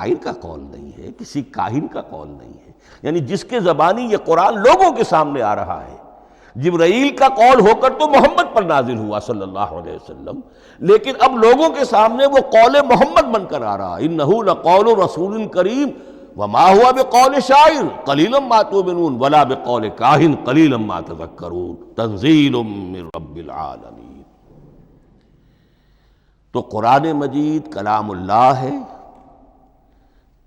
شاعر کا قول نہیں ہے، کسی کاہن کا قول نہیں ہے، یعنی جس کے زبانی یہ قرآن لوگوں کے سامنے آ رہا ہے۔ جبرائیل کا قول ہو کر تو محمد پر نازل ہوا صلی اللہ علیہ وسلم، لیکن اب لوگوں کے سامنے وہ قول محمد بن کر آ رہا۔ انہ لقول رسول کریم وما هو بقول شاعر قلیلا ما تؤمنون ولا بقول کاہن قلیلا ما تذکرون تنزیل من رب العالمین۔ تو قرآن مجید کلام اللہ ہے،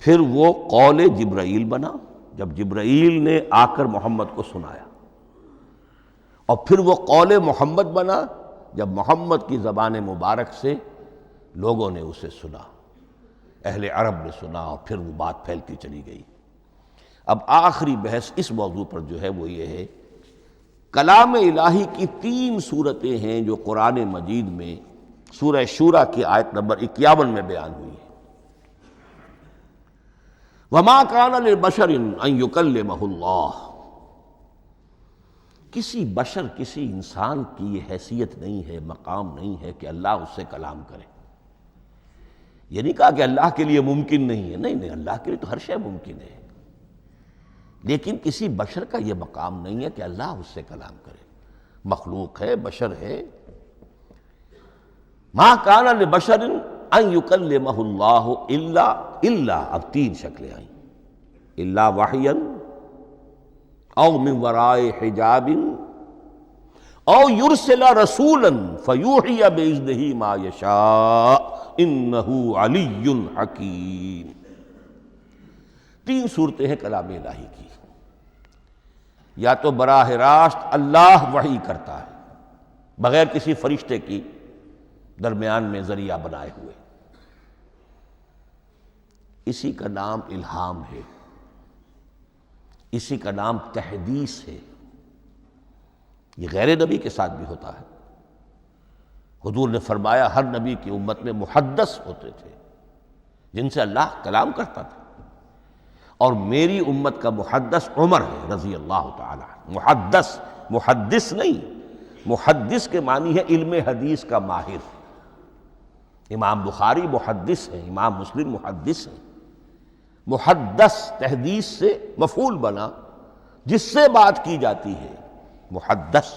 پھر وہ قول جبرائیل بنا جب جبرائیل نے آ کر محمد کو سنایا، اور پھر وہ قول محمد بنا جب محمد کی زبان مبارک سے لوگوں نے اسے سنا، اہل عرب نے سنا، اور پھر وہ بات پھیلتی چلی گئی۔ اب آخری بحث اس موضوع پر جو ہے وہ یہ ہے، کلام الہی کی 3 صورتیں ہیں جو قرآن مجید میں سورہ شورى کی آیت نمبر 51 میں بیان ہوئی ہے۔ وَمَا كَانَ لِبَشَرٍ أَن يُكَلِّمَهُ اللَّهُ، کسی بشر، کسی انسان کی یہ حیثیت نہیں ہے، مقام نہیں ہے کہ اللہ اس سے کلام کرے۔ یہ نہیں کہا کہ اللہ کے لیے ممکن نہیں ہے، نہیں، اللہ کے لیے تو ہر شے ممکن ہے، لیکن کسی بشر کا یہ مقام نہیں ہے کہ اللہ اس سے کلام کرے۔ مخلوق ہے، بشر ہے۔ ما کان لبشر ان یکلمہ اللہ الا اب 3 شکلیں آئیں، الا وحیا او من وراء حجاب او یرسل رسولا فیوحی باذنہ ما یشاء انہ علی حکیم۔ 3 صورتیں ہیں کلام الہی کی۔ یا تو براہ راست اللہ وحی کرتا ہے بغیر کسی فرشتے کی درمیان میں ذریعہ بنائے ہوئے، اسی کا نام الہام ہے، اسی کا نام تحدیث ہے۔ یہ غیر نبی کے ساتھ بھی ہوتا ہے۔ حضور نے فرمایا ہر نبی کی امت میں محدث ہوتے تھے جن سے اللہ کلام کرتا تھا، اور میری امت کا محدث عمر ہے رضی اللہ تعالی عنہ۔ محدث، محدث نہیں، محدث کے معنی ہے علم حدیث کا ماہر۔ امام بخاری محدث ہیں، امام مسلم محدث ہیں۔ محدث تحدیث سے مفعول بنا، جس سے بات کی جاتی ہے۔ محدث،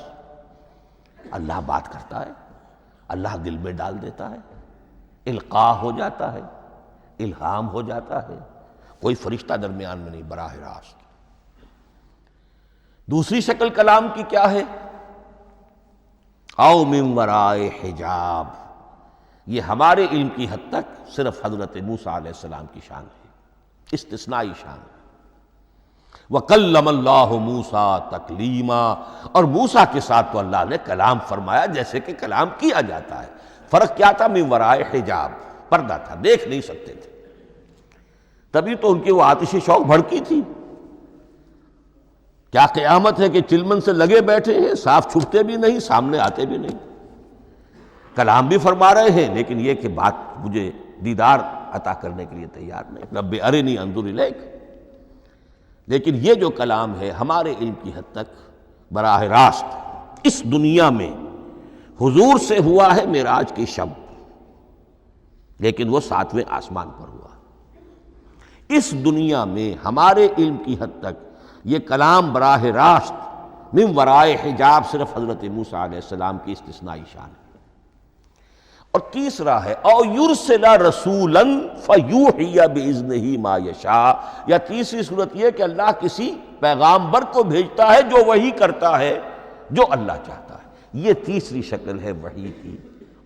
اللہ بات کرتا ہے، اللہ دل میں ڈال دیتا ہے، القاء ہو جاتا ہے، الہام ہو جاتا ہے، کوئی فرشتہ درمیان میں نہیں، براہ راست۔ دوسری شکل کلام کی کیا ہے؟ او من وراء حجاب، یہ ہمارے علم کی حد تک صرف حضرت موسیٰ علیہ السلام کی شان ہے، استثنائی شان ہے۔ وَكَلَّمَ اللَّهُ مُوسَىٰ تَكْلِيمًا، اور موسیٰ کے ساتھ تو اللہ نے کلام فرمایا جیسے کہ کلام کیا جاتا ہے۔ فرق کیا تھا؟ من وراء حجاب، پردہ تھا، دیکھ نہیں سکتے تھے، تبھی تو ان کی وہ آتش شوق بھڑکی تھی۔ کیا قیامت ہے کہ چلمن سے لگے بیٹھے ہیں، صاف چھپتے بھی نہیں، سامنے آتے بھی نہیں، کلام بھی فرما رہے ہیں، لیکن یہ کہ بات مجھے دیدار عطا کرنے کے لیے تیار نہیں، رب ارنی انظر الیک۔ لیکن یہ جو کلام ہے ہمارے علم کی حد تک براہ راست اس دنیا میں حضور سے ہوا ہے معراج کی شب، لیکن وہ 7ویں آسمان پر ہوا۔ اس دنیا میں ہمارے علم کی حد تک یہ کلام براہ راست من وراء حجاب صرف حضرت موسیٰ علیہ السلام کی استثنائی شان ہے۔ اور تیسرا ہے او یرسل رسولا فیوحی باذنہ ما یشاء، یا تیسری صورت یہ کہ اللہ کسی پیغامبر کو بھیجتا ہے جو وحی کرتا ہے جو اللہ چاہتا ہے۔ یہ تیسری شکل ہے وحی کی۔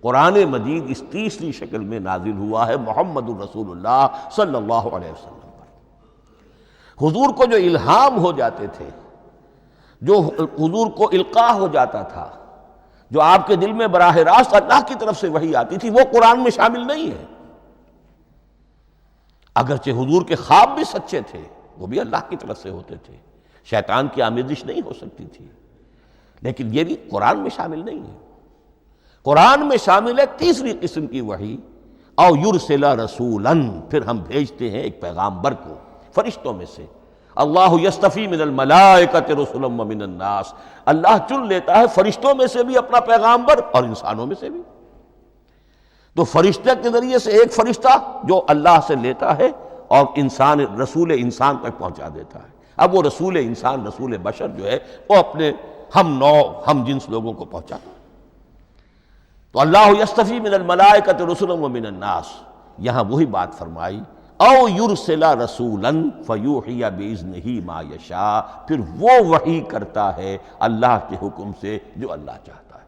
قرآن مجید اس تیسری شکل میں نازل ہوا ہے محمد الرسول اللہ صلی اللہ علیہ وسلم پر۔ حضور کو جو الہام ہو جاتے تھے، جو حضور کو القاء ہو جاتا تھا، جو آپ کے دل میں براہ راست اللہ کی طرف سے وحی آتی تھی، وہ قرآن میں شامل نہیں ہے۔ اگرچہ حضور کے خواب بھی سچے تھے، وہ بھی اللہ کی طرف سے ہوتے تھے، شیطان کی آمیزش نہیں ہو سکتی تھی، لیکن یہ بھی قرآن میں شامل نہیں ہے۔ قرآن میں شامل ہے تیسری قسم کی وحی، او یرسل رسولا، پھر ہم بھیجتے ہیں ایک پیغامبر کو فرشتوں میں سے۔ اللہ یصطفی من الملائکۃ رسلا ومن الناس، اللہ چن لیتا ہے فرشتوں میں سے بھی اپنا پیغامبر اور انسانوں میں سے بھی۔ تو فرشتے کے ذریعے سے ایک فرشتہ جو اللہ سے لیتا ہے، اور انسان رسول انسان تک پہنچا دیتا ہے۔ اب وہ رسول انسان، رسول بشر جو ہے وہ اپنے ہم نوع ہم جنس لوگوں کو پہنچاتا ہے۔ تو اللہ یصطفی من الملائکۃ رسلا ومن الناس، یہاں وہی بات فرمائی، او یرسل رسولا فیوحی باذنہ ما یشاء، پھر وہ وحی کرتا ہے اللہ کے حکم سے جو اللہ چاہتا ہے۔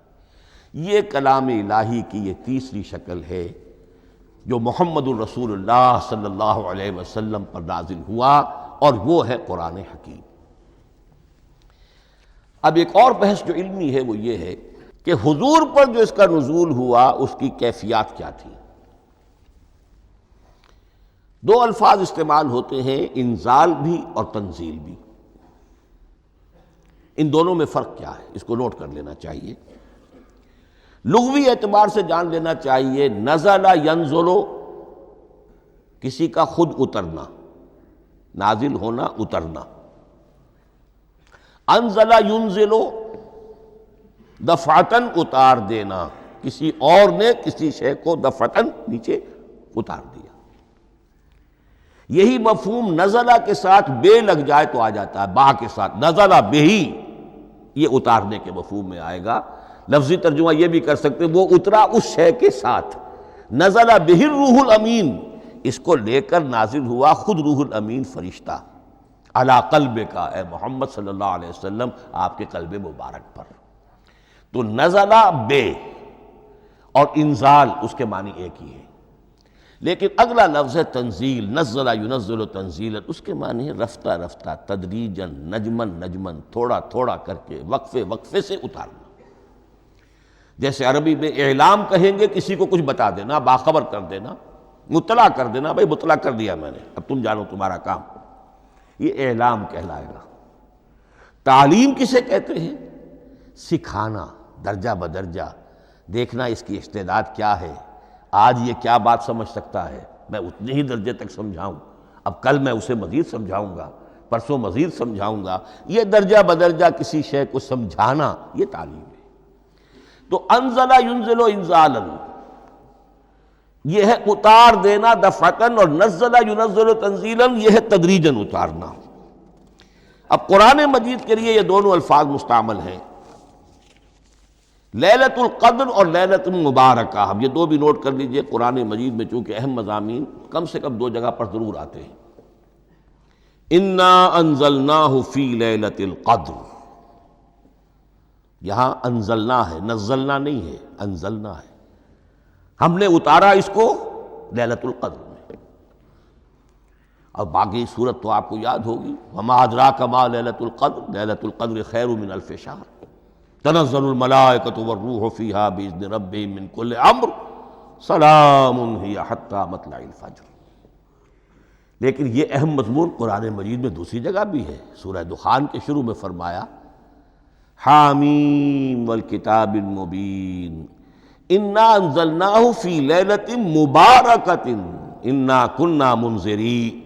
یہ کلام الہی کی یہ تیسری شکل ہے جو محمد الرسول اللہ صلی اللہ علیہ وسلم پر نازل ہوا، اور وہ ہے قرآن حکیم۔ اب ایک اور بحث جو علمی ہے وہ یہ ہے کہ حضور پر جو اس کا نزول ہوا اس کی کیفیات کیا تھی۔ دو الفاظ استعمال ہوتے ہیں، انزال بھی اور تنزیل بھی۔ ان دونوں میں فرق کیا ہے اس کو نوٹ کر لینا چاہیے۔ لغوی اعتبار سے جان لینا چاہیے، نزل ینزل کسی کا خود اترنا، نازل ہونا، اترنا۔ انزل ینزل دفعتاً اتار دینا، کسی اور نے کسی شے کو دفعتاً نیچے اتار دیا۔ یہی مفہوم نزلہ کے ساتھ بے لگ جائے تو آ جاتا ہے، با کے ساتھ نزلہ بہی، یہ اتارنے کے مفہوم میں آئے گا۔ لفظی ترجمہ یہ بھی کر سکتے وہ اترا اس شے کے ساتھ۔ نزل بہ الروح الامین، اس کو لے کر نازل ہوا خود روح الامین فرشتہ علی قلبک، اے محمد صلی اللہ علیہ وسلم آپ کے قلب مبارک پر۔ تو نزلہ بے اور انزال اس کے معنی ایک ہی ہے، لیکن اگلا لفظ ہے تنزیل، نزل ینزل تنزیلا، اس کے معنی ہے رفتہ رفتہ، تدریجاً، نجماً نجماً، تھوڑا تھوڑا کر کے، وقفے وقفے سے اتارنا۔ جیسے عربی میں اعلام کہیں گے کسی کو کچھ بتا دینا، باخبر کر دینا، مطلع کر دینا، بھائی مطلع کر دیا میں نے، اب تم جانو تمہارا کام، یہ اعلام کہلائے گا۔ تعلیم کسے کہتے ہیں؟ سکھانا، درجہ بدرجہ، دیکھنا اس کی استعداد کیا ہے، آج یہ کیا بات سمجھ سکتا ہے، میں اتنے ہی درجے تک سمجھاؤں، اب کل میں اسے مزید سمجھاؤں گا، پرسوں مزید سمجھاؤں گا۔ یہ درجہ بدرجہ کسی شے کو سمجھانا، یہ تعلیم ہے۔ تو انزل ینزل انزالا، یہ ہے اتار دینا دفعتاً، اور نزل ینزل تنزیلا، یہ ہے تدریجاً اتارنا۔ اب قرآن مجید کے لیے یہ دونوں الفاظ مستعمل ہیں، لیلۃ القدر اور لیلۃ المبارکہ۔ اب یہ دو بھی نوٹ کر لیجئے، قرآن مجید میں چونکہ اہم مضامین کم سے کم دو جگہ پر ضرور آتے ہیں۔ انا انزلناہ فی لیلۃ القدر، یہاں انزلنا ہے، نزلنا نہیں ہے، انزلنا ہے، ہم نے اتارا اس کو لیلۃ القدر میں۔ اور باقی صورت تو آپ کو یاد ہوگی، وما ادراک ما لیلۃ القدر، لیلۃ القدر خیر من الف شہر، تنزل الملائکۃ والروح فیہا باذن ربہم من کل امر، سلام ہی حتی مطلع الفجر۔ لیکن یہ اہم مضمون قرآن مجید میں دوسری جگہ بھی ہے۔ سورہ دخان کے شروع میں فرمایا حامیم والکتاب المبین انا انزلناہ فی لیلۃ مبارکۃ انا کنا منذرین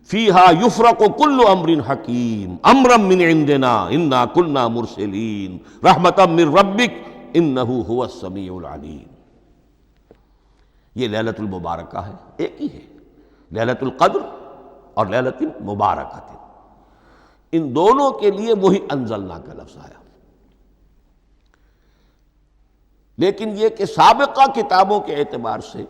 فیہا یفرق کل امر حکیم امرا من عندنا انا کنا مرسلین رحمتا من ربک انہ هو السمیع العلیم۔ یہ لیلۃ المبارکہ ہے، ایک ہی ہے، لیلۃ القدر اور لیلۃ المبارکۃ، ان دونوں کے لیے وہی انزلنا کا لفظ آیا۔ لیکن یہ کہ سابقہ کتابوں کے اعتبار سے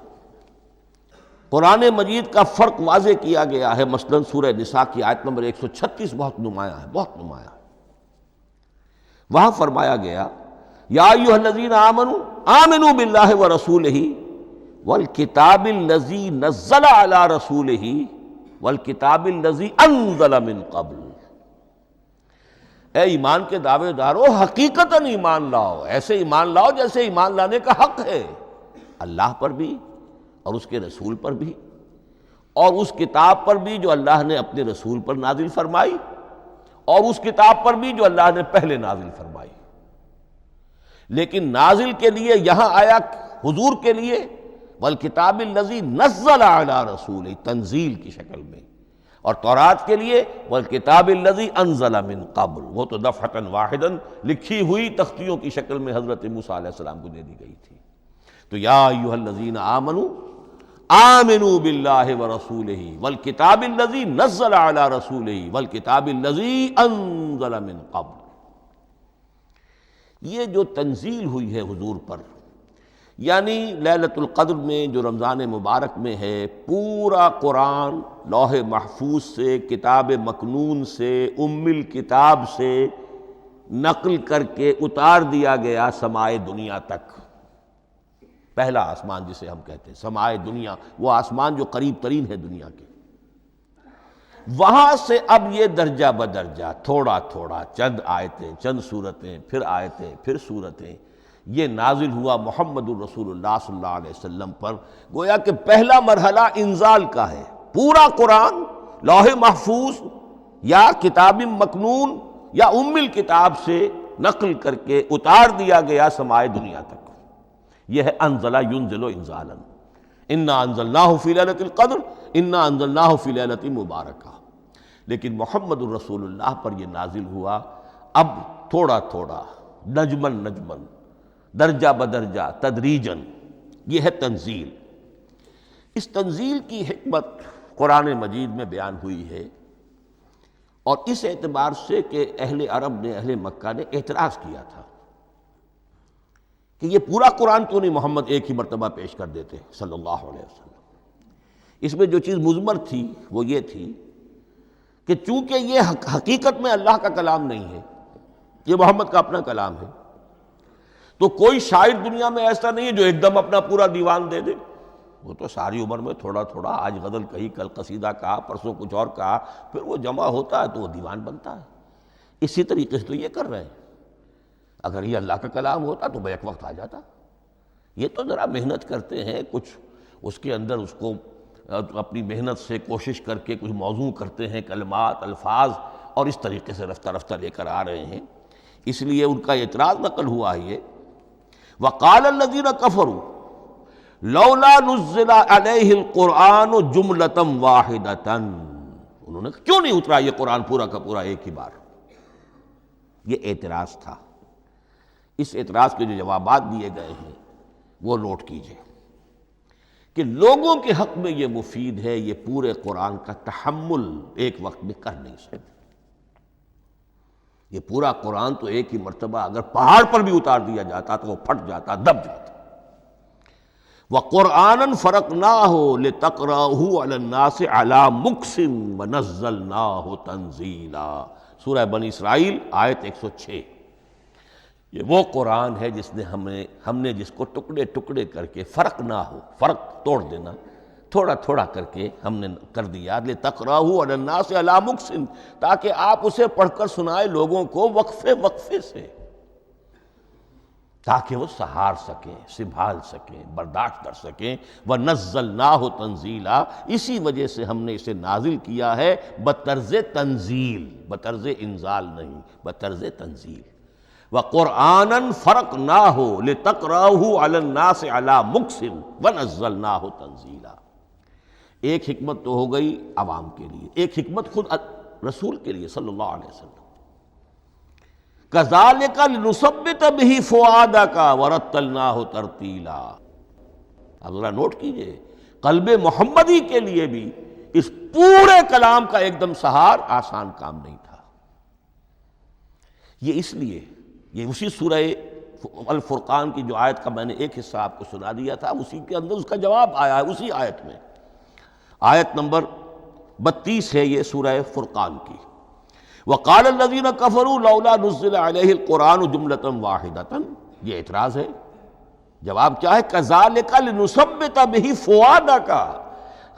قرآن مجید کا فرق واضح کیا گیا ہے۔ مثلا سورہ نساء کی آیت نمبر 136 بہت نمایاں ہے، بہت نمایاں ہے۔ وہاں فرمایا گیا یا ایھا الذین آمنوا آمنوا باللہ ورسولہ والکتاب الذی نزل علی رسولہ والکتاب الذی انزل من قبل۔ اے ایمان کے دعوے دارو، حقیقتاً ایمان لاؤ، ایسے ایمان لاؤ جیسے ایمان لانے کا حق ہے، اللہ پر بھی اور اس کے رسول پر بھی، اور اس کتاب پر بھی جو اللہ نے اپنے رسول پر نازل فرمائی، اور اس کتاب پر بھی جو اللہ نے پہلے نازل فرمائی۔ لیکن نازل کے لیے یہاں آیا حضور کے لیے والکتاب الذی نزل علی رسولہ، تنزیل کی شکل میں، اور تورات کے لیے والکتاب الذی انزل من قبل، وہ تو دفعۃ واحداً لکھی ہوئی تختیوں کی شکل میں حضرت موسیٰ علیہ السلام کو دے دی گئی تھی۔ تو یا ایھا الذین آمنوا آمنوا باللہ ورسولہ والکتاب الذی نزل علی رسولہ والکتاب الذی انزل من قبل. یہ جو تنزیل ہوئی ہے حضور پر، یعنی لیلۃ القدر میں جو رمضان مبارک میں ہے، پورا قرآن لوح محفوظ سے، کتاب مکنون سے، ام الکتاب سے نقل کر کے اتار دیا گیا سمائے دنیا تک. پہلا آسمان جسے ہم کہتے ہیں سمائے دنیا، وہ آسمان جو قریب ترین ہے دنیا کے، وہاں سے اب یہ درجہ بدرجہ تھوڑا تھوڑا چند آیتیں، چند سورتیں، پھر آیتیں، پھر سورتیں، یہ نازل ہوا محمد الرسول اللہ صلی اللہ علیہ وسلم پر. گویا کہ پہلا مرحلہ انزال کا ہے. پورا قرآن لوح محفوظ یا کتاب مکنون یا ام الکتاب سے نقل کر کے اتار دیا گیا سمائے دنیا تک. یہ ہے انزل ینزل انزالا، انا انزلناہ فی لیلۃ القدر انا انزلناہ فی لیلۃ مبارکہ. لیکن محمد الرسول اللہ پر یہ نازل ہوا اب تھوڑا تھوڑا، نجمن نجمن، درجہ بدرجہ، تدریجن. یہ ہے تنزیل. اس تنزیل کی حکمت قرآن مجید میں بیان ہوئی ہے، اور اس اعتبار سے کہ اہل عرب نے، اہل مکہ نے اعتراض کیا تھا کہ یہ پورا قرآن کیوں نہیں محمد ایک ہی مرتبہ پیش کر دیتے صلی اللہ علیہ وسلم. اس میں جو چیز مضمر تھی وہ یہ تھی کہ چونکہ یہ حقیقت میں اللہ کا کلام نہیں ہے، یہ محمد کا اپنا کلام ہے، تو کوئی شاعر دنیا میں ایسا نہیں ہے جو ایک دم اپنا پورا دیوان دے دے. وہ تو ساری عمر میں تھوڑا تھوڑا، آج غزل کہی، کل قصیدہ کہا، پرسوں کچھ اور کہا، پھر وہ جمع ہوتا ہے تو وہ دیوان بنتا ہے. اسی طریقے سے تو یہ کر رہے ہیں. اگر یہ اللہ کا کلام ہوتا تو بیک وقت آ جاتا. یہ تو ذرا محنت کرتے ہیں، کچھ اس کے اندر اس کو اپنی محنت سے کوشش کر کے کچھ موضوع کرتے ہیں، کلمات، الفاظ، اور اس طریقے سے رفتہ رفتہ لے کر آ رہے ہیں. اس لیے ان کا اعتراض نقل ہوا ہے یہ. وقال الذین کفروا لولا نزل علیہ القرآن جملۃ واحدۃ. انہوں نے کیوں نہیں اترا یہ قرآن پورا کا پورا ایک ہی بار؟ یہ اعتراض تھا. اس اعتراض کے جو جوابات دیے گئے ہیں وہ نوٹ کیجئے کہ لوگوں کے حق میں یہ مفید ہے، یہ پورے قرآن کا تحمل ایک وقت میں کر نہیں سکتے. یہ پورا قرآن تو ایک ہی مرتبہ اگر پہاڑ پر بھی اتار دیا جاتا تو وہ پھٹ جاتا، دب جاتا. وَقُرْآنًا فَرَقْنَاهُ لِتَقْرَأَهُ عَلَى النَّاسِ عَلَى مُكْثٍ وَنَزَّلْنَاهُ تَنزِيلًا. سورہ بنی اسرائیل آیت 106. یہ وہ قرآن ہے جس نے ہم نے جس کو ٹکڑے ٹکڑے کر کے، فرق نہ ہو، فرق توڑ دینا، تھوڑا تھوڑا کر کے ہم نے کر دیا. لِتَقْرَأَهُ عَلَى النَّاسِ عَلَى مُكْثٍ، تاکہ آپ اسے پڑھ کر سنائے لوگوں کو وقفے وقفے سے، تاکہ وہ سہار سکیں، سنبھال سکیں، برداشت کر سکیں. وَنَزَّلْنَاهُ تَنزِيلًا، اسی وجہ سے ہم نے اسے نازل کیا ہے بطرز تنزیل، بطرز انزال نہیں، بطرز تنزیل. وَقُرْآنًا فَرَقْنَاهُ لِتَقْرَأَهُ عَلَى النَّاسِ عَلَى مُكْثٍ وَنَزَّلْنَاهُ تَنزِيلًا. ایک حکمت تو ہو گئی عوام کے لیے، ایک حکمت خود رسول کے لیے صلی اللہ علیہ وسلم. كَذَلِكَ لِنُثَبِّتَ بِهِ فُؤَادَكَ وَرَتَّلْنَاهُ تَرْتِيلًا. اب ذرا نوٹ کیجئے، قلب محمدی کے لیے بھی اس پورے کلام کا ایک دم سہار آسان کام نہیں تھا. یہ اس لیے، یہ اسی سورہ الفرقان کی جو آیت کا میں نے ایک حصہ آپ کو سنا دیا تھا، اسی کے اندر اس کا جواب آیا ہے. اسی آیت میں، آیت نمبر 32 ہے یہ سورہ فرقان کی. وقال الذین کفروا لولا نزل علیہ القرآن جملۃ واحدۃ. یہ اعتراض ہے. جواب کیا ہے؟ کذالک لنثبت بہ فؤادک.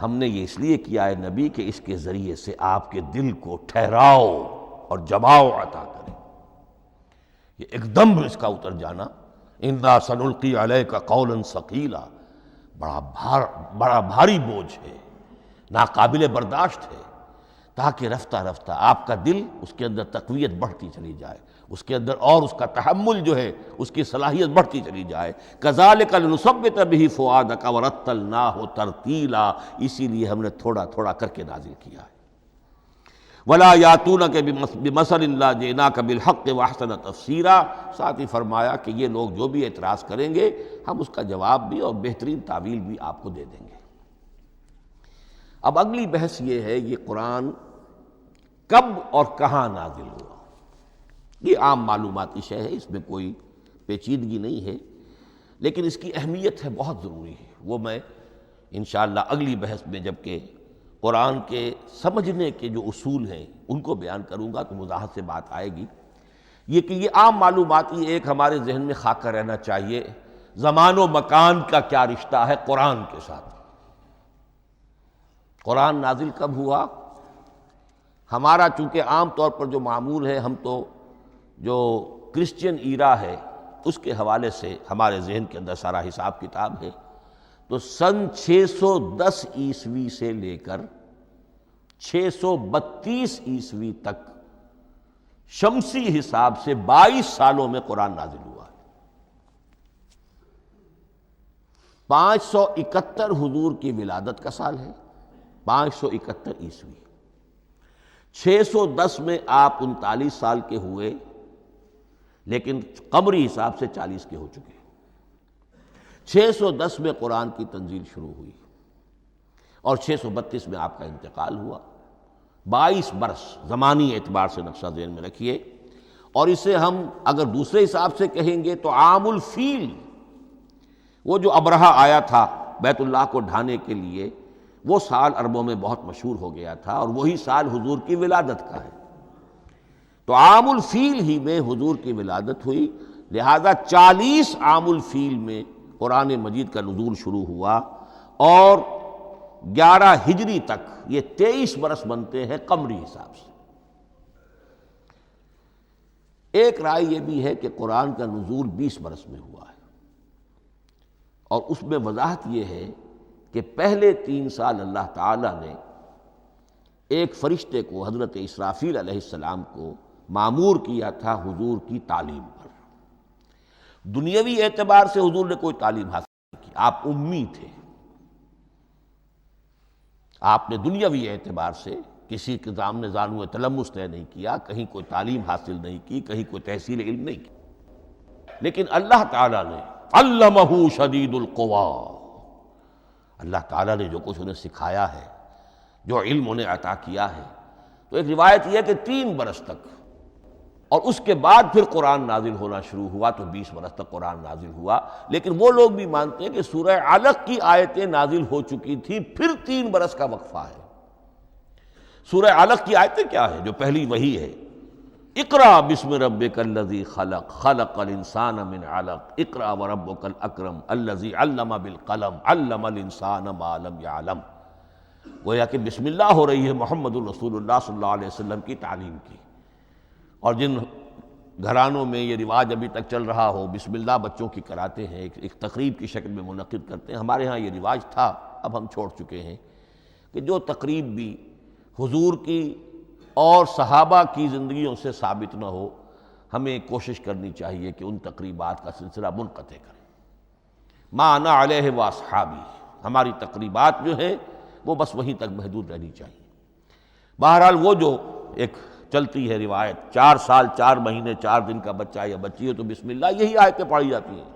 ہم نے یہ اس لیے کیا ہے نبی کہ اس کے ذریعے سے آپ کے دل کو ٹھہراؤ اور جماؤ عطا کریں. یہ ایک دم اس کا اتر جانا، انا سنلقی علیک قولا ثقیلا، بڑا بھاری بوجھ ہے، ناقابل برداشت ہے. تاکہ رفتہ رفتہ آپ کا دل، اس کے اندر تقویت بڑھتی چلی جائے، اس کے اندر اور اس کا تحمل جو ہے، اس کی صلاحیت بڑھتی چلی جائے. کذالک لنثبت بہ فؤادک ورتلناہ ترتیلا. اسی لیے ہم نے تھوڑا تھوڑا کر کے نازل کیا ہے. ولا یاتونک بمثل الا جئناک بالحق واحسن تفسیرا. ساتھ ہی فرمایا کہ یہ لوگ جو بھی اعتراض کریں گے ہم اس کا جواب بھی اور بہترین تعویل بھی آپ کو دے دیں گے. اب اگلی بحث یہ ہے یہ قرآن کب اور کہاں نازل ہوا. یہ عام معلوماتی شے ہے، اس میں کوئی پیچیدگی نہیں ہے، لیکن اس کی اہمیت ہے بہت ضروری ہے. وہ میں انشاءاللہ اگلی بحث میں جب کہ قرآن کے سمجھنے کے جو اصول ہیں ان کو بیان کروں گا تو وضاحت سے بات آئے گی. یہ کہ یہ عام معلوماتی ایک ہمارے ذہن میں خاکہ رہنا چاہیے، زمان و مکان کا کیا رشتہ ہے قرآن کے ساتھ. قرآن نازل کب ہوا؟ ہمارا چونکہ عام طور پر جو معمول ہے، ہم تو جو کرسچین ایرا ہے اس کے حوالے سے ہمارے ذہن کے اندر سارا حساب کتاب ہے، تو سن 610 عیسوی سے لے کر 632 عیسوی تک شمسی حساب سے 22 سالوں میں قرآن نازل ہوا ہے. 571 حضور کی ولادت کا سال ہے، 571 عیسوی. 610 میں آپ 39 سال کے ہوئے، لیکن قمری حساب سے 40 کے ہو چکے. 610 میں قرآن کی تنزیل شروع ہوئی اور 632 میں آپ کا انتقال ہوا. 22 برس زمانی اعتبار سے نقشہ ذہن میں رکھیے. اور اسے ہم اگر دوسرے حساب سے کہیں گے تو عام الفیل، وہ جو ابرہہ آیا تھا بیت اللہ کو ڈھانے کے لیے، وہ سال عربوں میں بہت مشہور ہو گیا تھا اور وہی سال حضور کی ولادت کا ہے. تو عام الفیل ہی میں حضور کی ولادت ہوئی، لہذا 40 عام الفیل میں قرآن مجید کا نزول شروع ہوا اور 11 ہجری تک یہ 23 برس بنتے ہیں قمری حساب سے. ایک رائے یہ بھی ہے کہ قرآن کا نزول 20 برس میں ہوا ہے، اور اس میں وضاحت یہ ہے کہ پہلے 3 سال اللہ تعالیٰ نے ایک فرشتے کو حضرت اسرافیل علیہ السلام کو مامور کیا تھا حضور کی تعلیم پر. دنیاوی اعتبار سے حضور نے کوئی تعلیم حاصل نہیں کی، آپ امی تھے. آپ نے دنیاوی اعتبار سے کسی کے سامنے زانو تلمس طے نہیں کیا، کہیں کوئی تعلیم حاصل نہیں کی، کہیں کوئی تحصیل علم نہیں کی. لیکن اللہ تعالیٰ نے علمہ شدید القویٰ، اللہ تعالیٰ نے جو کچھ انہیں سکھایا ہے، جو علم انہیں عطا کیا ہے، تو ایک روایت یہ ہے کہ 3 برس تک، اور اس کے بعد پھر قرآن نازل ہونا شروع ہوا تو 20 برس تک قرآن نازل ہوا. لیکن وہ لوگ بھی مانتے ہیں کہ سورہ علق کی آیتیں نازل ہو چکی تھی، پھر 3 برس کا وقفہ ہے. سورہ علق کی آیتیں کیا ہے؟ جو پہلی وحی ہے، اقرأ بسم ربک الذی خلق خلق الانسان من علق اقرأ وربک الاکرم الذی علم بالقلم علم الانسان ما لم یعلم. گویا کہ بسم اللہ ہو رہی ہے محمد الرسول اللہ صلی اللہ علیہ وسلم کی تعلیم کی. اور جن گھرانوں میں یہ رواج ابھی تک چل رہا ہو، بسم اللہ بچوں کی کراتے ہیں، ایک تقریب کی شکل میں منعقد کرتے ہیں. ہمارے ہاں یہ رواج تھا، اب ہم چھوڑ چکے ہیں، کہ جو تقریب بھی حضور کی اور صحابہ کی زندگیوں سے ثابت نہ ہو، ہمیں کوشش کرنی چاہیے کہ ان تقریبات کا سلسلہ منقطع کریں. ما انا علیہ واصحابی، ہماری تقریبات جو ہیں وہ بس وہیں تک محدود رہنی چاہیے. بہرحال وہ جو ایک چلتی ہے روایت، 4 سال 4 مہینے 4 دن کا بچہ یا بچی ہو تو بسم اللہ یہی آیتیں پڑھی جاتی ہیں.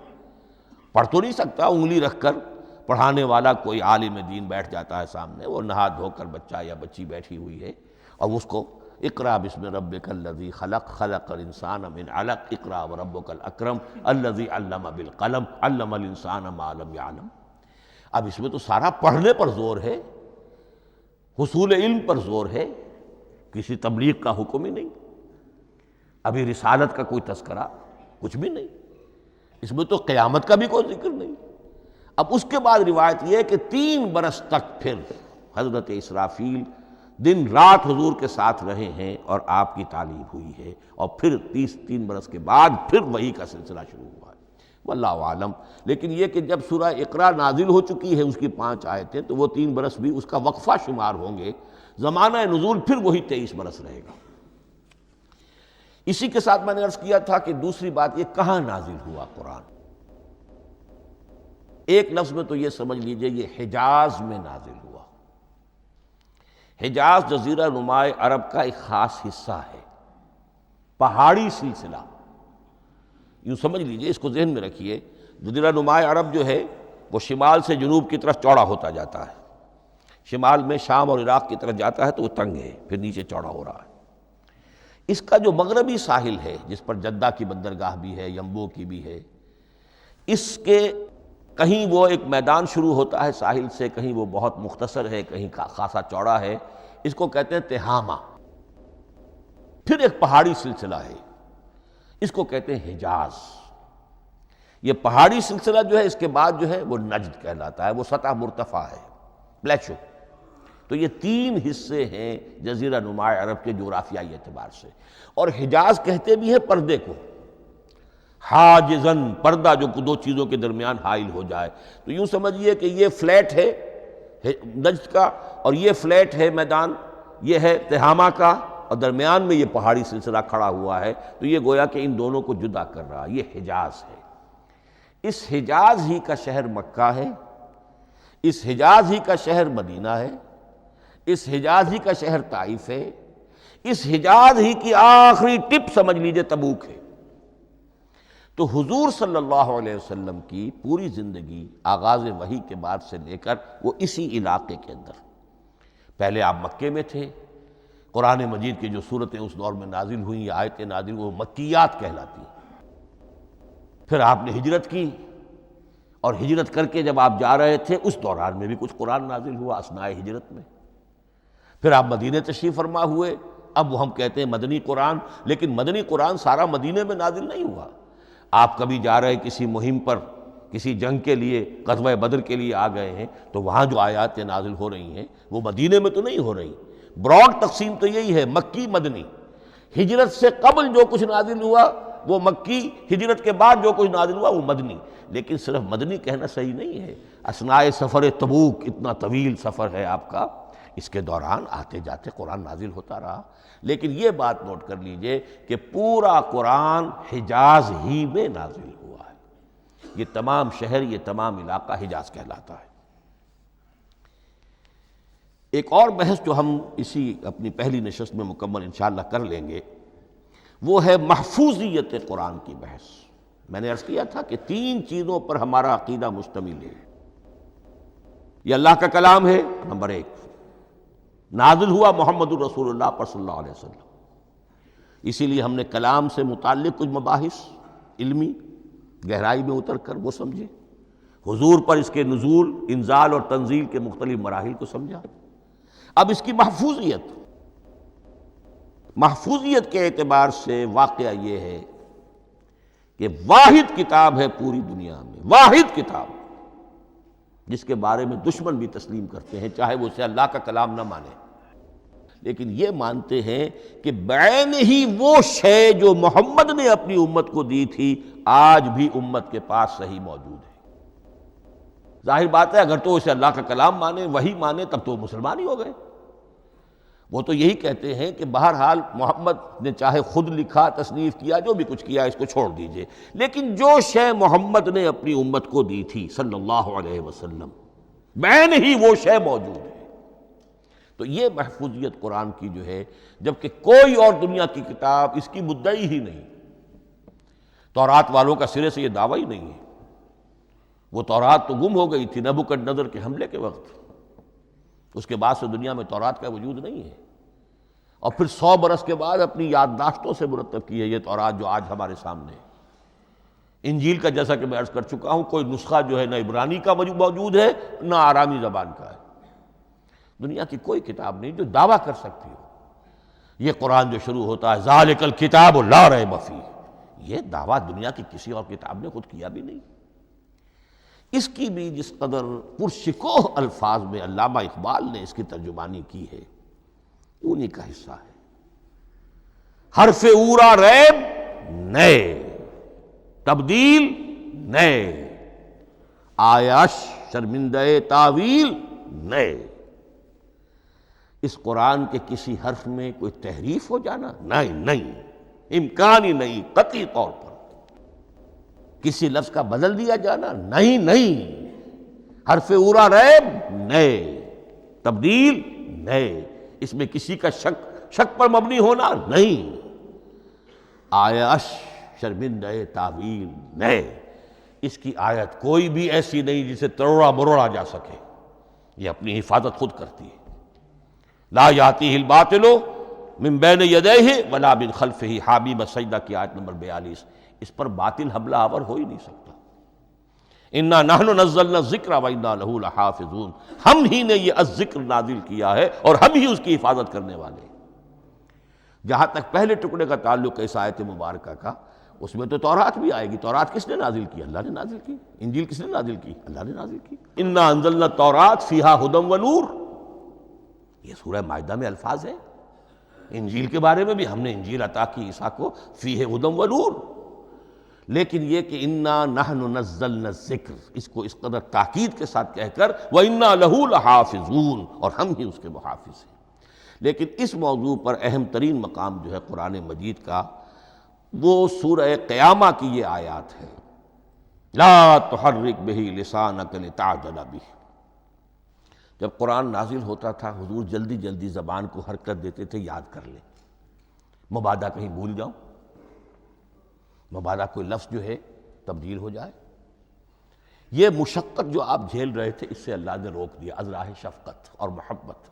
پڑھ تو نہیں سکتا، انگلی رکھ کر پڑھانے والا کوئی عالم دین بیٹھ جاتا ہے سامنے، وہ نہا دھو کر بچہ یا بچی بیٹھی ہوئی ہے اور اس کو اقرأ بسم ربک الذی خلق خلق الانسان من علق اقرأ وربک الاکرم الذی علم بالقلم علم الانسان ما لم یعلم. اب اس میں تو سارا پڑھنے پر زور ہے، حصول علم پر زور ہے، کسی تبلیغ کا حکم ہی نہیں. ابھی رسالت کا کوئی تذکرہ کچھ بھی نہیں، اس میں تو قیامت کا بھی کوئی ذکر نہیں. اب اس کے بعد روایت یہ ہے کہ 3 برس تک پھر حضرت اسرافیل دن رات حضور کے ساتھ رہے ہیں اور آپ کی تعلیم ہوئی ہے، اور پھر 3 برس کے بعد پھر وحی کا سلسلہ شروع ہوا ہے. واللہ عالم. لیکن یہ کہ جب سورہ اقرا نازل ہو چکی ہے اس کی 5 آیتیں، تو وہ 3 برس بھی اس کا وقفہ شمار ہوں گے. زمانہ نزول پھر وہی 23 برس رہے گا. اسی کے ساتھ میں نے عرض کیا تھا کہ دوسری بات یہ کہاں نازل ہوا قرآن. ایک لفظ میں تو یہ سمجھ لیجئے یہ حجاز میں نازل ہوا. حجاز جزیرہ نماء عرب کا ایک خاص حصہ ہے، پہاڑی سلسلہ. یوں سمجھ لیجئے، اس کو ذہن میں رکھیے، جزیرہ نماء عرب جو ہے وہ شمال سے جنوب کی طرف چوڑا ہوتا جاتا ہے. شمال میں شام اور عراق کی طرف جاتا ہے تو وہ تنگ ہے، پھر نیچے چوڑا ہو رہا ہے۔ اس کا جو مغربی ساحل ہے جس پر جدہ کی بندرگاہ بھی ہے، ینبو کی بھی ہے، اس کے کہیں وہ ایک میدان شروع ہوتا ہے ساحل سے، کہیں وہ بہت مختصر ہے، کہیں خاصا چوڑا ہے، اس کو کہتے ہیں تہامہ۔ پھر ایک پہاڑی سلسلہ ہے، اس کو کہتے ہیں حجاز۔ یہ پہاڑی سلسلہ جو ہے اس کے بعد جو ہے وہ نجد کہلاتا ہے، وہ سطح مرتفع ہے، پلیشو۔ تو یہ تین حصے ہیں جزیرہ نما عرب کے جغرافیائی اعتبار سے، اور حجاز کہتے بھی ہیں پردے کو، حاجزن، پردہ جو دو چیزوں کے درمیان حائل ہو جائے۔ تو یوں سمجھیے کہ یہ فلیٹ ہے نجد کا، اور یہ فلیٹ ہے میدان، یہ ہے تہامہ کا، اور درمیان میں یہ پہاڑی سلسلہ کھڑا ہوا ہے، تو یہ گویا کہ ان دونوں کو جدا کر رہا، یہ حجاز ہے۔ اس حجاز ہی کا شہر مکہ ہے، اس حجاز ہی کا شہر مدینہ ہے، اس حجاز ہی کا شہر طائف ہے، اس حجاز ہی کی آخری ٹپ سمجھ لیجئے تبوک ہے۔ تو حضور صلی اللہ علیہ وسلم کی پوری زندگی آغاز وحی کے بعد سے لے کر وہ اسی علاقے کے اندر، پہلے آپ مکے میں تھے، قرآن مجید کی جو صورتیں اس دور میں نازل ہوئیں یا آیتیں نازل وہ مکیات کہلاتی ہیں۔ پھر آپ نے ہجرت کی، اور ہجرت کر کے جب آپ جا رہے تھے اس دوران میں بھی کچھ قرآن نازل ہوا اثناء ہجرت میں۔ پھر آپ مدینے تشریف فرما ہوئے، اب وہ ہم کہتے ہیں مدنی قرآن، لیکن مدنی قرآن سارا مدینے میں نازل نہیں ہوا۔ آپ کبھی جا رہے کسی مہم پر، کسی جنگ کے لیے، غزوہ بدر کے لیے آ گئے ہیں، تو وہاں جو آیات نازل ہو رہی ہیں وہ مدینے میں تو نہیں ہو رہی۔ براڈ تقسیم تو یہی ہے، مکی مدنی۔ ہجرت سے قبل جو کچھ نازل ہوا وہ مکی، ہجرت کے بعد جو کچھ نازل ہوا وہ مدنی۔ لیکن صرف مدنی کہنا صحیح نہیں ہے، اثناء سفر تبوک، اتنا طویل سفر ہے آپ کا، اس کے دوران آتے جاتے قرآن نازل ہوتا رہا۔ لیکن یہ بات نوٹ کر لیجئے کہ پورا قرآن حجاز ہی میں نازل ہوا ہے، یہ تمام شہر، یہ تمام علاقہ حجاز کہلاتا ہے۔ ایک اور بحث جو ہم اسی اپنی پہلی نشست میں مکمل انشاءاللہ کر لیں گے، وہ ہے محفوظیت قرآن کی بحث۔ میں نے عرض کیا تھا کہ تین چیزوں پر ہمارا عقیدہ مشتمل ہے۔ یہ اللہ کا کلام ہے، نمبر ایک، نازل ہوا محمد الرسول اللہ پر صلی اللہ علیہ وسلم، اسی لیے ہم نے کلام سے متعلق کچھ مباحث علمی گہرائی میں اتر کر وہ سمجھے، حضور پر اس کے نزول، انزال اور تنزیل کے مختلف مراحل کو سمجھا۔ اب اس کی محفوظیت کے اعتبار سے واقعہ یہ ہے کہ واحد کتاب ہے پوری دنیا میں، واحد کتاب جس کے بارے میں دشمن بھی تسلیم کرتے ہیں، چاہے وہ اسے اللہ کا کلام نہ مانے، لیکن یہ مانتے ہیں کہ بعین ہی وہ شے جو محمد نے اپنی امت کو دی تھی آج بھی امت کے پاس صحیح موجود ہے۔ ظاہر بات ہے اگر تو اسے اللہ کا کلام مانے، وہی مانے، تب تو مسلمان ہی ہو گئے۔ وہ تو یہی کہتے ہیں کہ بہرحال محمد نے چاہے خود لکھا، تصنیف کیا، جو بھی کچھ کیا، اس کو چھوڑ دیجئے، لیکن جو شے محمد نے اپنی امت کو دی تھی صلی اللہ علیہ وسلم، بعین ہی وہ شے موجود ہے۔ تو یہ محفوظیت قرآن کی جو ہے، جبکہ کوئی اور دنیا کی کتاب اس کی مدعی ہی نہیں۔ تورات والوں کا سرے سے یہ دعویٰ ہی نہیں ہے، وہ تورات تو گم ہو گئی تھی نبوکدنضر کے حملے کے وقت، اس کے بعد سے دنیا میں تورات کا وجود نہیں ہے، اور پھر 100 برس کے بعد اپنی یادداشتوں سے مرتب کی ہے یہ تورات جو آج ہمارے سامنے ہے۔ انجیل کا جیسا کہ میں عرض کر چکا ہوں، کوئی نسخہ جو ہے نہ عبرانی کا موجود ہے نہ آرامی زبان کا ہے، دنیا کی کوئی کتاب نہیں جو دعویٰ کر سکتی ہو۔ یہ قرآن جو شروع ہوتا ہے ذالک الکتاب لا ریب فیہ، یہ دعویٰ دنیا کی کسی اور کتاب نے خود کیا بھی نہیں۔ اس کی بھی جس قدر پرشکوہ الفاظ میں علامہ اقبال نے اس کی ترجمانی کی ہے، انہی کا حصہ ہے۔ حرف اورا ریب نئے، تبدیل نئے، آیش شرمندہ تعویل نئے۔ اس قرآن کے کسی حرف میں کوئی تحریف ہو جانا نہیں، امکان ہی نہیں، قطعی طور پر۔ کسی لفظ کا بدل دیا جانا نہیں، حرف اورا ریب نئے، تبدیل نئے، اس میں کسی کا شک پر مبنی ہونا نہیں، آیش شرمندہ تعویل نئے۔ اس کی آیت کوئی بھی ایسی نہیں جسے تروڑا مروڑا جا سکے، یہ اپنی حفاظت خود کرتی ہے۔ لا یاتیہ الباطل من بین یدیہ ولا من خلفہ، حامیم سجدہ کی آیت نمبر 42۔ اس پر باطل حملہ آور ہو ہی نہیں سکتا۔ انا نحن نزلنا الذکر وانا لہ لحافظون، ہم ہی نے یہ الذکر نازل کیا ہے اور ہم ہی اس کی حفاظت کرنے والے ہیں۔ جہاں تک پہلے ٹکڑے کا تعلق ہے اس آیت مبارکہ کا، اس میں تو تورات بھی آئے گی۔ تورات کس نے نازل کی؟ اللہ نے نازل کی۔ انجیل کس نے نازل کی؟ اللہ نے نازل کی۔ انا انزلنا التوراۃ فیہا ھدی ونور، یہ سورہ مائدہ میں الفاظ ہیں۔ انجیل کے بارے میں بھی ہم نے انجیل عطا کی عیسیٰ کو، فیہ ھدی ونور۔ لیکن یہ کہ انا نحن نزلنا الذکر، اس کو اس قدر تاکید کے ساتھ کہہ کر وَإِنَّا لَهُ لَحَافِظُونَ، اور ہم ہی اس کے محافظ ہیں۔ لیکن اس موضوع پر اہم ترین مقام جو ہے قرآن مجید کا، وہ سورہ قیامہ کی یہ آیات ہے، لا تحرک بہ لسانک لتعجل بہ۔ جب قرآن نازل ہوتا تھا حضور جلدی جلدی زبان کو حرکت دیتے تھے، یاد کر لیں، مبادا کہیں بھول جاؤں، مبادا کوئی لفظ جو ہے تبدیل ہو جائے۔ یہ مشقت جو آپ جھیل رہے تھے، اس سے اللہ نے روک دیا از راہ شفقت اور محبت۔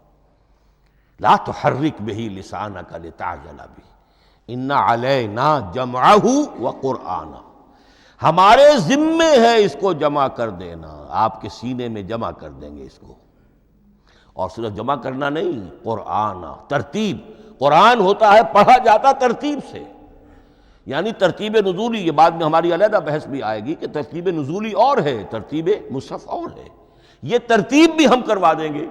لا تحرک بہ لسانک لتعجل بہ ان علینا جمعہ وقرآنہ، ہمارے ذمے ہے اس کو جمع کر دینا، آپ کے سینے میں جمع کر دیں گے اس کو۔ اور صرف جمع کرنا نہیں، قرآن، ترتیب۔ قرآن ہوتا ہے پڑھا جاتا ترتیب سے، یعنی ترتیب نزولی۔ یہ بعد میں ہماری علیحدہ بحث بھی آئے گی کہ ترتیب نزولی اور ہے، ترتیب مصحف اور ہے۔ یہ ترتیب بھی ہم کروا دیں گے،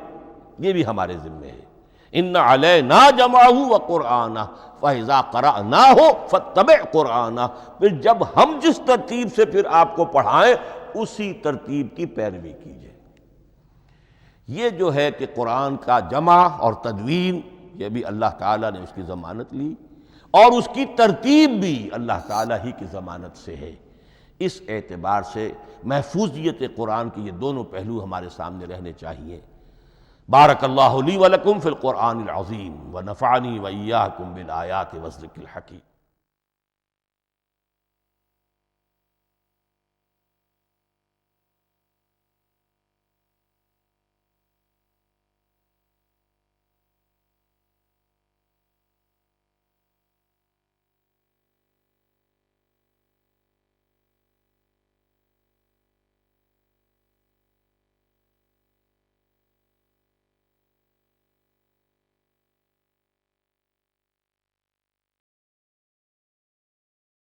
یہ بھی ہمارے ذمے ہے۔ ان علینا جمعہ وقرآنہ فاذا قرأناہ فاتبع قرآنہ، پھر جب ہم جس ترتیب سے پھر آپ کو پڑھائیں اسی ترتیب کی پیروی کیجیے۔ یہ جو ہے کہ قرآن کا جمع اور تدوین، یہ بھی اللہ تعالیٰ نے اس کی ضمانت لی، اور اس کی ترتیب بھی اللہ تعالیٰ ہی کی ضمانت سے ہے۔ اس اعتبار سے محفوظیت قرآن کے یہ دونوں پہلو ہمارے سامنے رہنے چاہیے۔ بارک اللہ لی ولکم فی القرآن العظیم ونفعنی وإیاکم بالآیات والذکر الحکیم۔